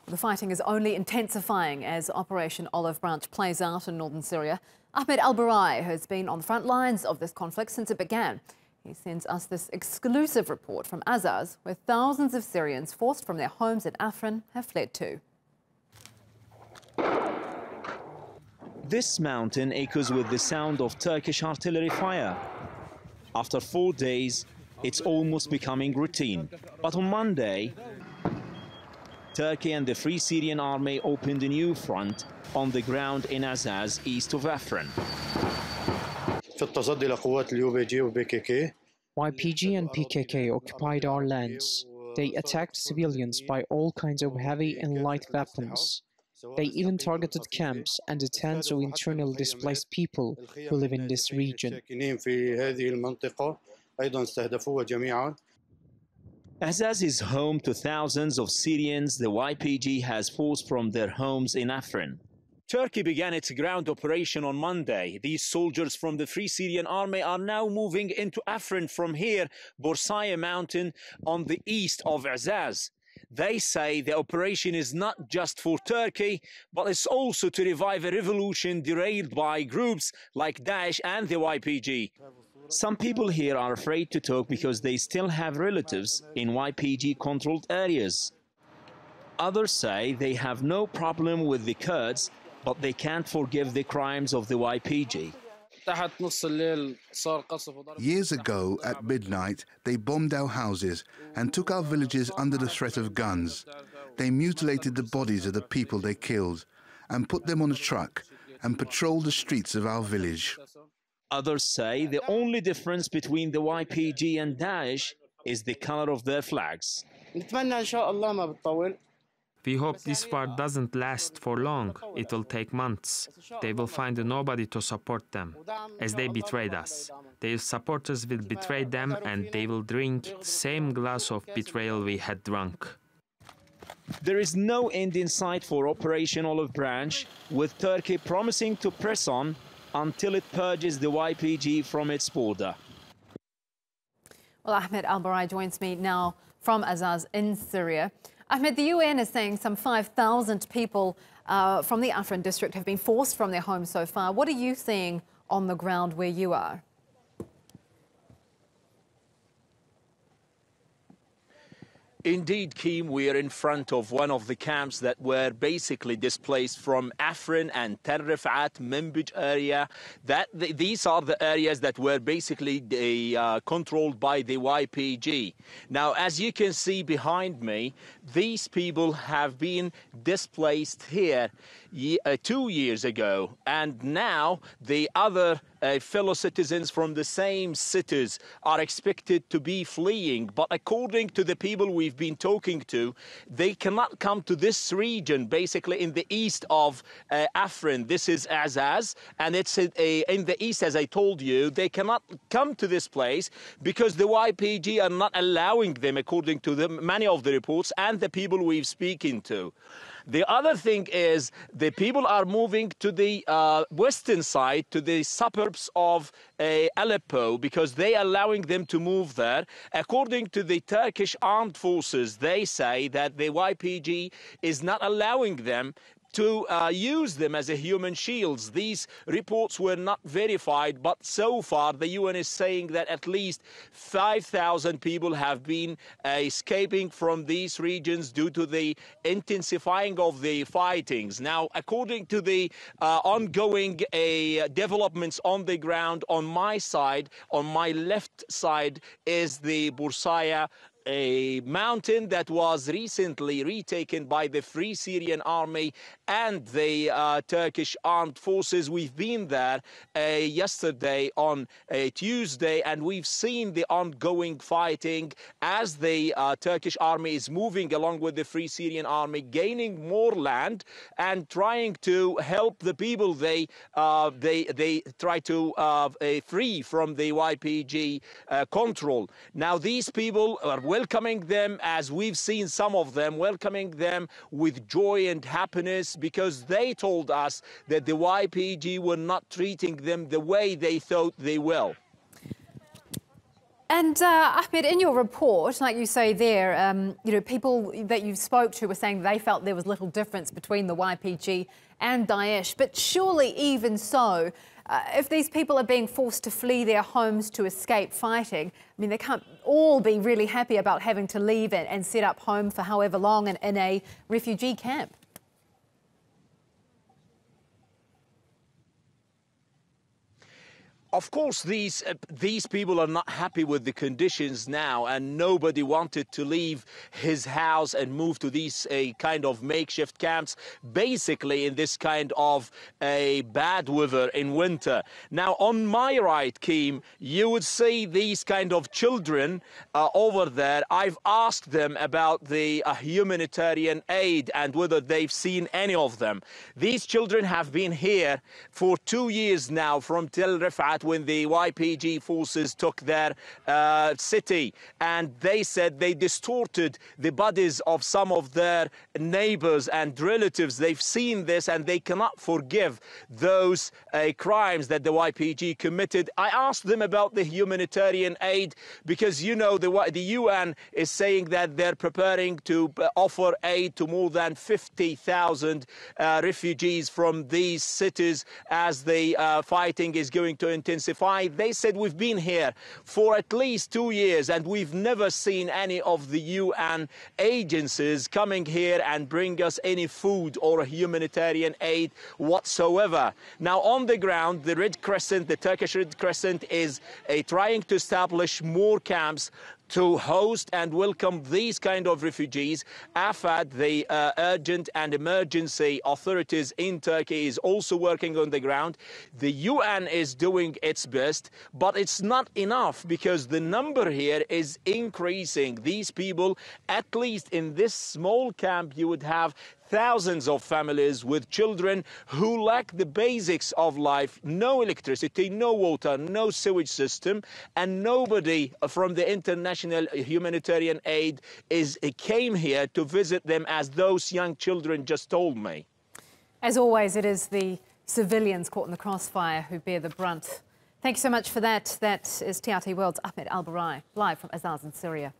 The fighting is only intensifying as Operation Olive Branch plays out in northern Syria. Ahmed Al-Barai has been on the front lines of this conflict since it began. He sends us this exclusive report from Azaz, where thousands of Syrians forced from their homes in Afrin have fled to. This mountain echoes with the sound of Turkish artillery fire. After 4 days, it's almost becoming routine. But on Monday, Turkey and the Free Syrian Army opened a new front on the ground in Azaz, east of Afrin. YPG and PKK occupied our lands. They attacked civilians by all kinds of heavy and light weapons. They even targeted camps and the tents of internally displaced people who live in this region. Azaz is home to thousands of Syrians the YPG has forced from their homes in Afrin. Turkey began its ground operation on Monday. These soldiers from the Free Syrian Army are now moving into Afrin from here, Bursaya mountain on the east of Azaz. They say the operation is not just for Turkey, but it's also to revive a revolution derailed by groups like Daesh and the YPG. Some people here are afraid to talk because they still have relatives in YPG-controlled areas. Others say they have no problem with the Kurds, but they can't forgive the crimes of the YPG. Years ago, at midnight, they bombed our houses and took our villages under the threat of guns. They mutilated the bodies of the people they killed and put them on a truck and patrolled the streets of our village. Others say the only difference between the YPG and Daesh is the color of their flags. We hope this war doesn't last for long. It will take months. They will find nobody to support them, as they betrayed us. Their supporters will betray them, and they will drink the same glass of betrayal we had drunk. There is no end in sight for Operation Olive Branch, with Turkey promising to press on until it purges the YPG from its border. Well, Ahmed Al-Barai joins me now from Azaz in Syria. Ahmed, the UN is saying some 5,000 people from the Afrin district have been forced from their homes so far. What are you seeing on the ground where you are? Indeed, Keem, we are in front of one of the camps that were basically displaced from Afrin and Tel Rifat, Manbij area. These are the areas that were basically controlled by the YPG. Now, as you can see behind me, these people have been displaced here 2 years ago, and now the other fellow citizens from the same cities are expected to be fleeing. But according to the people we've been talking to, they cannot come to this region, basically in the east of Afrin. This is Azaz, and it's in the east, as I told you. They cannot come to this place because the YPG are not allowing them, according to many of the reports and the people we've speaking to. The other thing is the people are moving to the western side, to the suburbs of Aleppo, because they are allowing them to move there. According to the Turkish armed forces, they say that the YPG is not allowing them to use them as a human shields. These reports were not verified, but so far the UN is saying that at least 5,000 people have been escaping from these regions due to the intensifying of the fightings. Now, according to the ongoing developments on the ground, on my side, on my left side, is the Bursaya, a mountain that was recently retaken by the Free Syrian Army and the Turkish armed forces. We've been there yesterday on Tuesday, and we've seen the ongoing fighting as the Turkish army is moving along with the Free Syrian Army, gaining more land and trying to help the people they try to free from the YPG control. Now, these people are welcoming them, as we've seen some of them welcoming them with joy and happiness, because they told us that the YPG were not treating them the way they thought they will. And Ahmed, in your report, like you say there, you know, people that you spoke to were saying they felt there was little difference between the YPG and Daesh. But surely even so, if these people are being forced to flee their homes to escape fighting, I mean, they can't all be really happy about having to leave and set up home for however long in a refugee camp. Of course, these people are not happy with the conditions now, and nobody wanted to leave his house and move to these kind of makeshift camps, basically in this kind of a bad weather in winter. Now, on my right, Keem, you would see these kind of children over there. I've asked them about the humanitarian aid and whether they've seen any of them. These children have been here for 2 years now from Tel Rifat, when the YPG forces took their city, and they said they distorted the bodies of some of their neighbors and relatives. They've seen this and they cannot forgive those crimes that the YPG committed. I asked them about the humanitarian aid because, you know, the UN is saying that they're preparing to offer aid to more than 50,000 refugees from these cities as the fighting is going to intensify. They said we've been here for at least 2 years and we've never seen any of the UN agencies coming here and bring us any food or humanitarian aid whatsoever. Now, on the ground, the Red Crescent, the Turkish Red Crescent, is trying to establish more camps to host and welcome these kind of refugees. AFAD, the urgent and emergency authorities in Turkey, is also working on the ground. The UN is doing its best, but it's not enough because the number here is increasing. These people, at least in this small camp, you would have thousands of families with children who lack the basics of life: no electricity, no water, no sewage system, and nobody from the international humanitarian aid came here to visit them, as those young children just told me. As always, it is the civilians caught in the crossfire who bear the brunt. Thank you so much for that. That is TRT World's Ahmed Al-Barai, live from Azaz in Syria.